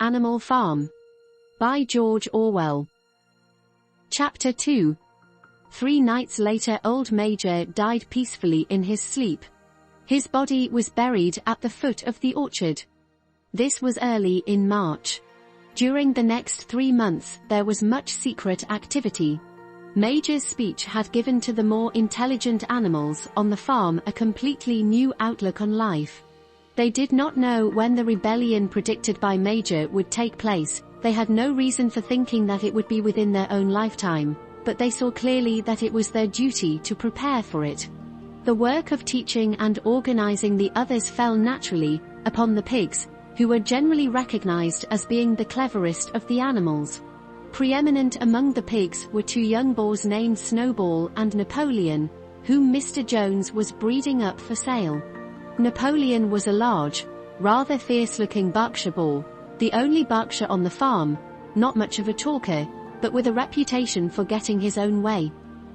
Animal Farm. By George Orwell. Chapter 2. 3 nights later, old Major died peacefully in his sleep. His body was buried at the foot of the orchard. This was early in March. During the next 3 months, there was much secret activity. Major's speech had given to the more intelligent animals on the farm a completely new outlook on life. They did not know when the rebellion predicted by Major would take place. They had no reason for thinking that it would be within their own lifetime, but they saw clearly that it was their duty to prepare for it. The work of teaching and organizing the others fell naturally upon the pigs, who were generally recognized as being the cleverest of the animals. Preeminent among the pigs were 2 young boars named Snowball and Napoleon, whom Mr. Jones was breeding up for sale. Napoleon was a large, rather fierce-looking Berkshire boar, the only Berkshire on the farm, not much of a talker, but with a reputation for getting his own way.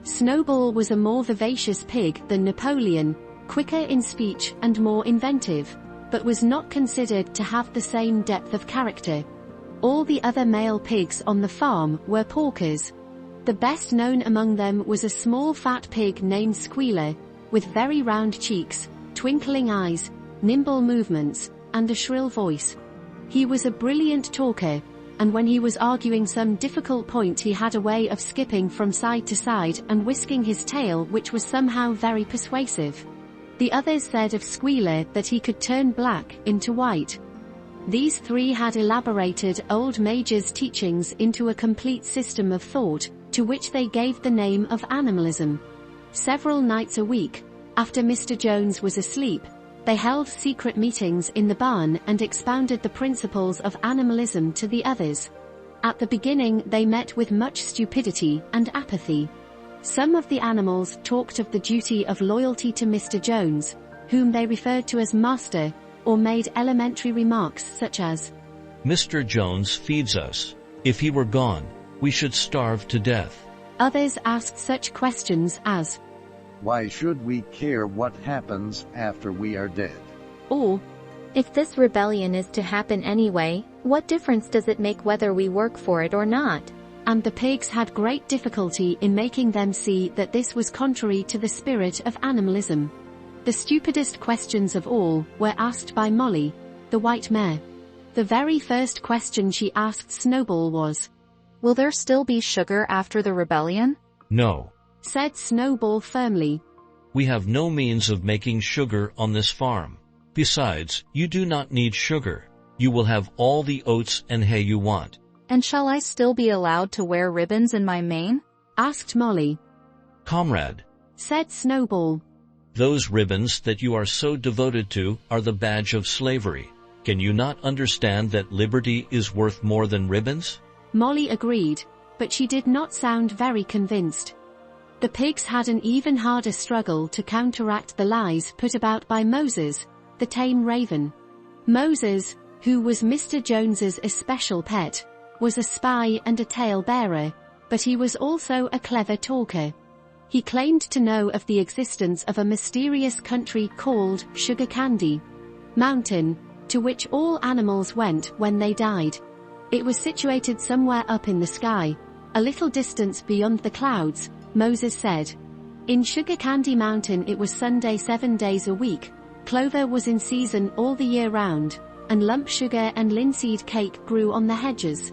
Snowball was a more vivacious pig than Napoleon, quicker in speech and more inventive, but was not considered to have the same depth of character. All the other male pigs on the farm were porkers. The best known among them was a small fat pig named Squealer, with very round cheeks, twinkling eyes, nimble movements, and a shrill voice. He was a brilliant talker, and when he was arguing some difficult point he had a way of skipping from side to side and whisking his tail which was somehow very persuasive. The others said of Squealer that he could turn black into white. These 3 had elaborated old Major's teachings into a complete system of thought, to which they gave the name of animalism. Several nights a week, after Mr. Jones was asleep, they held secret meetings in the barn and expounded the principles of animalism to the others. At the beginning they met with much stupidity and apathy. Some of the animals talked of the duty of loyalty to Mr. Jones, whom they referred to as Master, or made elementary remarks such as, "Mr. Jones feeds us. If he were gone, we should starve to death." Others asked such questions as, "Why should we care what happens after we are dead?" or, "If this rebellion is to happen anyway, what difference does it make whether we work for it or not?" And the pigs had great difficulty in making them see that this was contrary to the spirit of animalism. The stupidest questions of all were asked by Molly, the white mare. The very first question she asked Snowball was, "Will there still be sugar after the rebellion?" "No," said Snowball firmly. "we have no means of making sugar on this farm. Besides, you do not need sugar. You will have all the oats and hay you want." "And shall I still be allowed to wear ribbons in my mane?" asked Molly. "Comrade," said Snowball, "those ribbons that you are so devoted to are the badge of slavery. Can you not understand that liberty is worth more than ribbons?" Molly agreed, but she did not sound very convinced. The pigs had an even harder struggle to counteract the lies put about by Moses, the tame raven. Moses, who was Mr. Jones's especial pet, was a spy and a tale-bearer, but he was also a clever talker. He claimed to know of the existence of a mysterious country called Sugar Candy Mountain, to which all animals went when they died. It was situated somewhere up in the sky, a little distance beyond the clouds, Moses said. In Sugar Candy Mountain it was Sunday 7 days a week, clover was in season all the year round, and lump sugar and linseed cake grew on the hedges.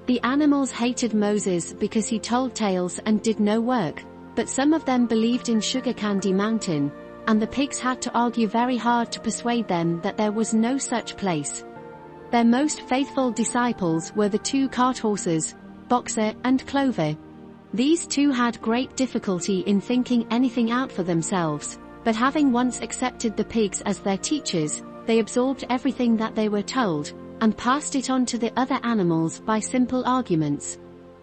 The animals hated Moses because he told tales and did no work, but some of them believed in Sugar Candy Mountain, and the pigs had to argue very hard to persuade them that there was no such place. Their most faithful disciples were the 2 cart horses, Boxer and Clover. These 2 had great difficulty in thinking anything out for themselves, but having once accepted the pigs as their teachers, they absorbed everything that they were told, and passed it on to the other animals by simple arguments.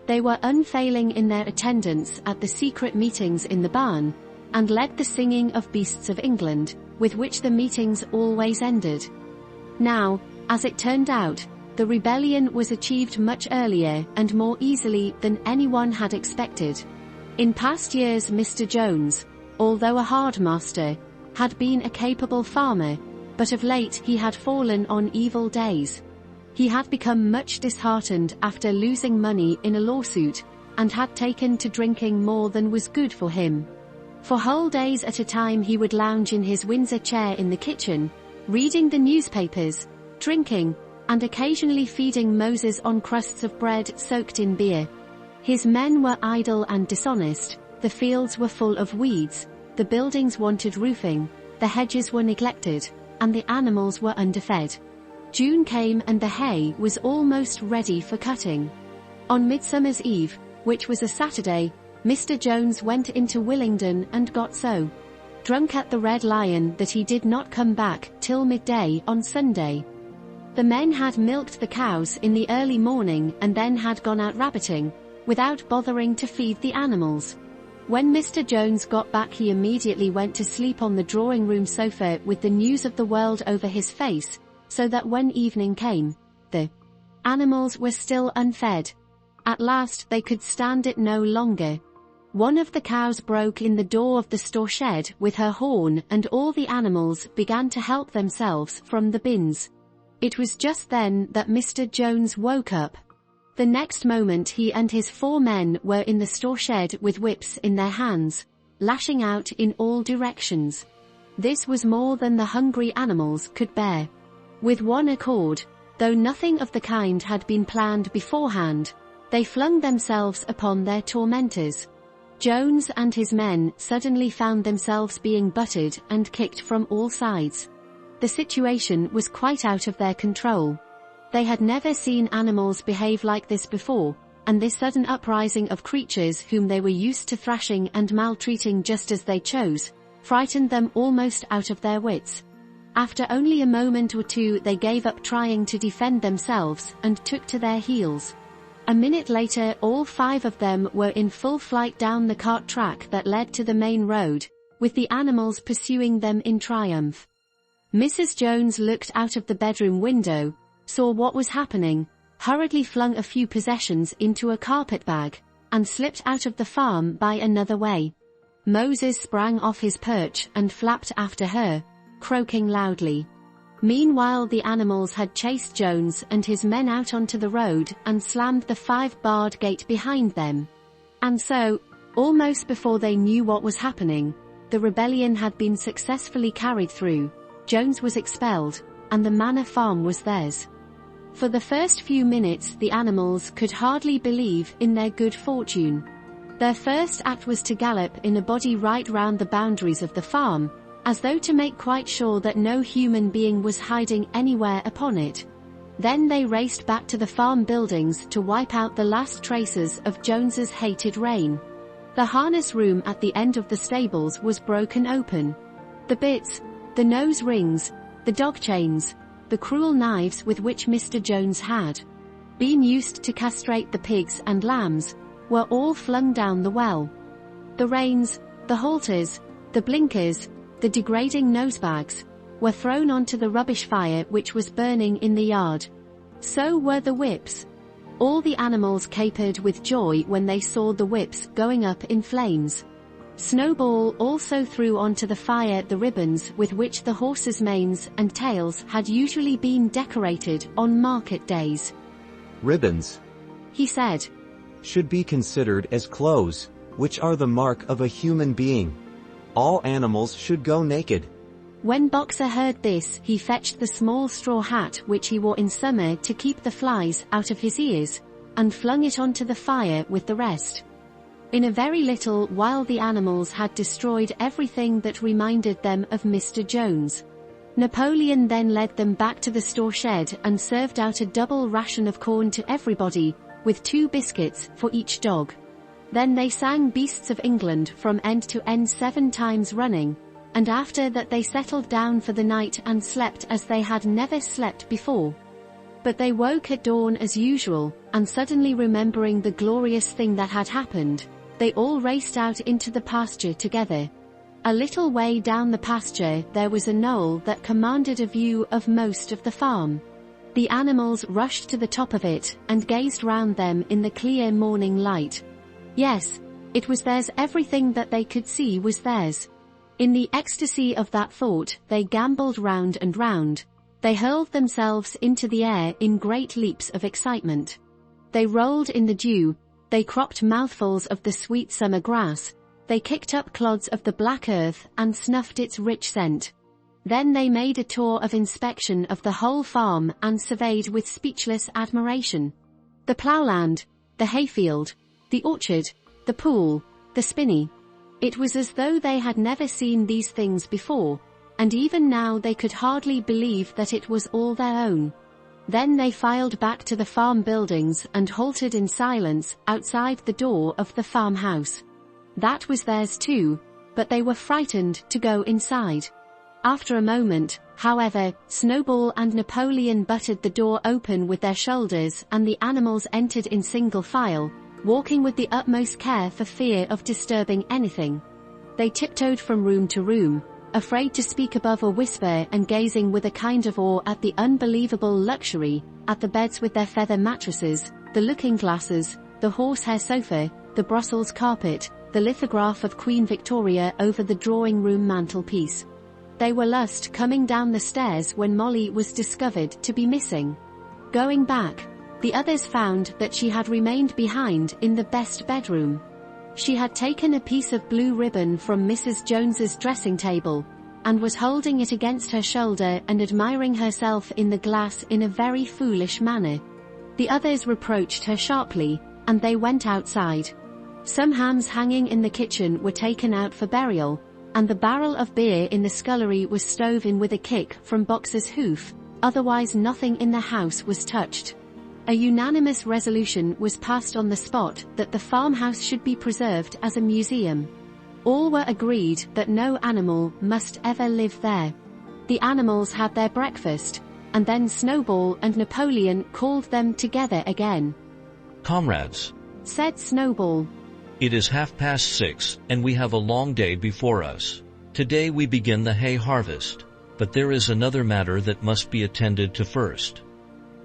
They were unfailing in their attendance at the secret meetings in the barn, and led the singing of Beasts of England, with which the meetings always ended. Now, as it turned out, the rebellion was achieved much earlier and more easily than anyone had expected. In past years Mr. Jones, although a hard master, had been a capable farmer, but of late he had fallen on evil days. He had become much disheartened after losing money in a lawsuit, and had taken to drinking more than was good for him. For whole days at a time he would lounge in his Windsor chair in the kitchen, reading the newspapers, drinking, and occasionally feeding Moses on crusts of bread soaked in beer. His men were idle and dishonest, the fields were full of weeds, the buildings wanted roofing, the hedges were neglected, and the animals were underfed. June came and the hay was almost ready for cutting. On Midsummer's Eve, which was a Saturday, Mr. Jones went into Willingdon and got so drunk at the Red Lion that he did not come back till midday on Sunday. The men had milked the cows in the early morning and then had gone out rabbiting, without bothering to feed the animals. When Mr. Jones got back he immediately went to sleep on the drawing-room sofa with the news of the world over his face, so that when evening came, the animals were still unfed. At last they could stand it no longer. One of the cows broke in the door of the store shed with her horn, and all the animals began to help themselves from the bins. It was just then that Mr. Jones woke up. The next moment he and his 4 men were in the store shed with whips in their hands, lashing out in all directions. This was more than the hungry animals could bear. With one accord, though nothing of the kind had been planned beforehand, they flung themselves upon their tormentors. Jones and his men suddenly found themselves being butted and kicked from all sides. The situation was quite out of their control. They had never seen animals behave like this before, and this sudden uprising of creatures whom they were used to thrashing and maltreating just as they chose, frightened them almost out of their wits. After only a moment or two they gave up trying to defend themselves and took to their heels. A minute later all 5 of them were in full flight down the cart track that led to the main road, with the animals pursuing them in triumph. Mrs. Jones looked out of the bedroom window, saw what was happening, hurriedly flung a few possessions into a carpet bag, and slipped out of the farm by another way. Moses sprang off his perch and flapped after her, croaking loudly. Meanwhile the animals had chased Jones and his men out onto the road and slammed the 5-barred gate behind them. And so, almost before they knew what was happening, the rebellion had been successfully carried through, Jones was expelled, and the manor farm was theirs. For the first few minutes the animals could hardly believe in their good fortune. Their first act was to gallop in a body right round the boundaries of the farm, as though to make quite sure that no human being was hiding anywhere upon it. Then they raced back to the farm buildings to wipe out the last traces of Jones's hated reign. The harness room at the end of the stables was broken open. The bits, the nose rings, the dog chains, the cruel knives with which Mr. Jones had been used to castrate the pigs and lambs, were all flung down the well. The reins, the halters, the blinkers, the degrading nosebags, were thrown onto the rubbish fire which was burning in the yard. So were the whips. All the animals capered with joy when they saw the whips going up in flames. Snowball also threw onto the fire the ribbons with which the horses' manes and tails had usually been decorated on market days. Ribbons, he said, should be considered as clothes, which are the mark of a human being. All animals should go naked. When Boxer heard this, he fetched the small straw hat which he wore in summer to keep the flies out of his ears, and flung it onto the fire with the rest. In a very little while the animals had destroyed everything that reminded them of Mr. Jones. Napoleon then led them back to the store shed and served out a double ration of corn to everybody, with 2 biscuits for each dog. Then they sang Beasts of England from end to end 7 times running, and after that they settled down for the night and slept as they had never slept before. But they woke at dawn as usual, and suddenly remembering the glorious thing that had happened, they all raced out into the pasture together. A little way down the pasture there was a knoll that commanded a view of most of the farm. The animals rushed to the top of it and gazed round them in the clear morning light. Yes, it was theirs, everything that they could see was theirs. In the ecstasy of that thought they gambolled round and round, They hurled themselves into the air in great leaps of excitement. They rolled in the dew, they cropped mouthfuls of the sweet summer grass, they kicked up clods of the black earth and snuffed its rich scent. Then they made a tour of inspection of the whole farm and surveyed with speechless admiration the ploughland, the hayfield, the orchard, the pool, the spinney. It was as though they had never seen these things before, and even now they could hardly believe that it was all their own. Then they filed back to the farm buildings and halted in silence outside the door of the farmhouse. That was theirs too, but they were frightened to go inside. After a moment, however, Snowball and Napoleon butted the door open with their shoulders and the animals entered in single file, walking with the utmost care for fear of disturbing anything. They tiptoed from room to room, afraid to speak above a whisper and gazing with a kind of awe at the unbelievable luxury, at the beds with their feather mattresses, the looking-glasses, the horsehair sofa, the Brussels carpet, the lithograph of Queen Victoria over the drawing-room mantelpiece. They were lost coming down the stairs when Molly was discovered to be missing. Going back, the others found that she had remained behind in the best bedroom. She had taken a piece of blue ribbon from Mrs. Jones's dressing table, and was holding it against her shoulder and admiring herself in the glass in a very foolish manner. The others reproached her sharply, and they went outside. Some hams hanging in the kitchen were taken out for burial, and the barrel of beer in the scullery was stove in with a kick from Boxer's hoof, otherwise nothing in the house was touched. A unanimous resolution was passed on the spot that the farmhouse should be preserved as a museum. All were agreed that no animal must ever live there. The animals had their breakfast, and then Snowball and Napoleon called them together again. "Comrades," said Snowball, "it is 6:30, and we have a long day before us. Today we begin the hay harvest, but there is another matter that must be attended to first."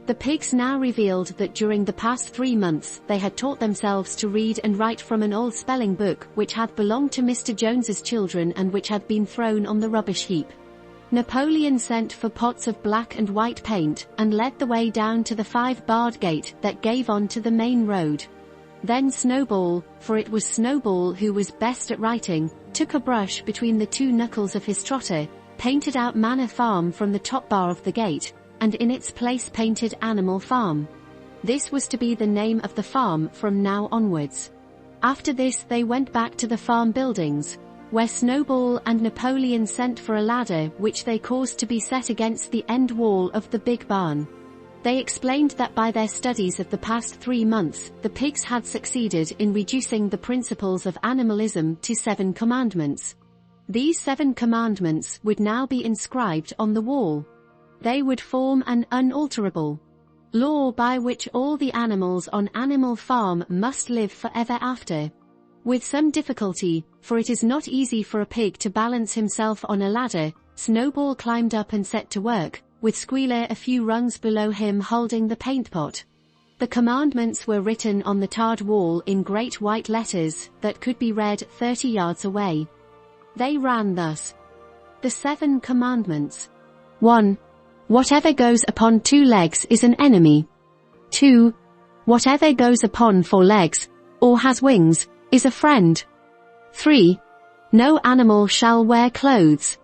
The pigs now revealed that during the past 3 months they had taught themselves to read and write from an old spelling book which had belonged to Mr. Jones's children and which had been thrown on the rubbish heap. Napoleon sent for pots of black and white paint and led the way down to the 5-barred gate that gave on to the main road. Then Snowball, for it was Snowball who was best at writing, took a brush between the 2 knuckles of his trotter, painted out Manor Farm from the top bar of the gate, and in its place painted Animal Farm. This was to be the name of the farm from now onwards. After this they went back to the farm buildings, where Snowball and Napoleon sent for a ladder which they caused to be set against the end wall of the big barn. They explained that by their studies of the past 3 months, the pigs had succeeded in reducing the principles of animalism to 7 commandments. These 7 commandments would now be inscribed on the wall. They would form an unalterable law by which all the animals on Animal Farm must live forever after. With some difficulty, for it is not easy for a pig to balance himself on a ladder, Snowball climbed up and set to work, with Squealer a few rungs below him holding the paint pot. The commandments were written on the tarred wall in great white letters that could be read 30 yards away. They ran thus. The 7 commandments. 1. Whatever goes upon 2 legs is an enemy. 2. Whatever goes upon 4 legs, or has wings, is a friend. 3. No animal shall wear clothes.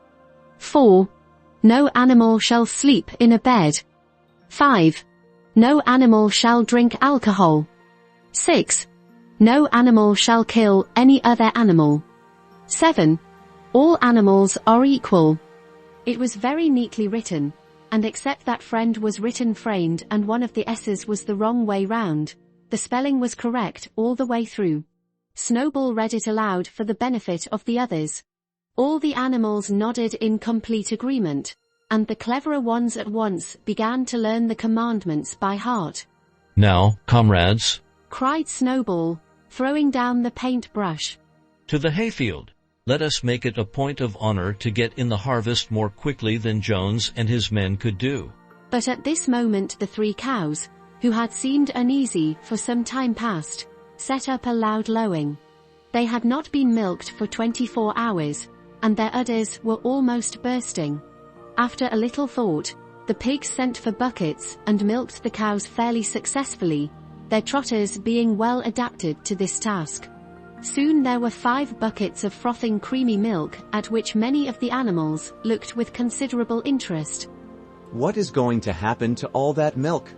4. No animal shall sleep in a bed. 5. No animal shall drink alcohol. 6. No animal shall kill any other animal. 7. All animals are equal. It was very neatly written, and except that friend was written framed and one of the S's was the wrong way round, the spelling was correct all the way through. Snowball read it aloud for the benefit of the others. All the animals nodded in complete agreement, and the cleverer ones at once began to learn the commandments by heart. "Now, comrades," cried Snowball, throwing down the paint-brush, "to the hayfield. Let us make it a point of honor to get in the harvest more quickly than Jones and his men could do." But at this moment the 3 cows, who had seemed uneasy for some time past, set up a loud lowing. They had not been milked for 24 hours, and their udders were almost bursting. After a little thought, The pigs sent for buckets and milked the cows fairly successfully, their trotters being well adapted to this task. Soon there were 5 buckets of frothing creamy milk, at which many of the animals looked with considerable interest. What is going to happen to all that milk?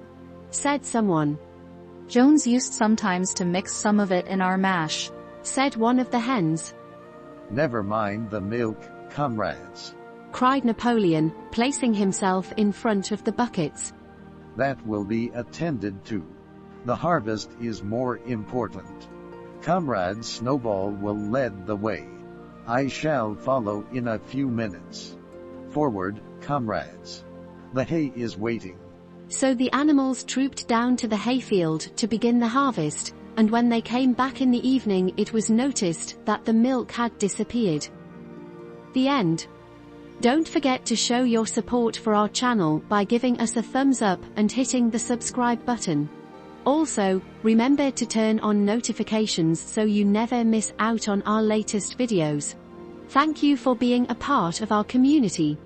Said someone. Jones used sometimes to mix some of it in our mash, said one of the hens. Never mind the milk, comrades. Cried Napoleon, placing himself in front of the buckets. That will be attended to. The harvest is more important. Comrade Snowball will lead the way. I shall follow in a few minutes. Forward, comrades. The hay is waiting. So the animals trooped down to the hayfield to begin the harvest, and when they came back in the evening it was noticed that the milk had disappeared. The end. Don't forget to show your support for our channel by giving us a thumbs up and hitting the subscribe button. Also, remember to turn on notifications so you never miss out on our latest videos. Thank you for being a part of our community.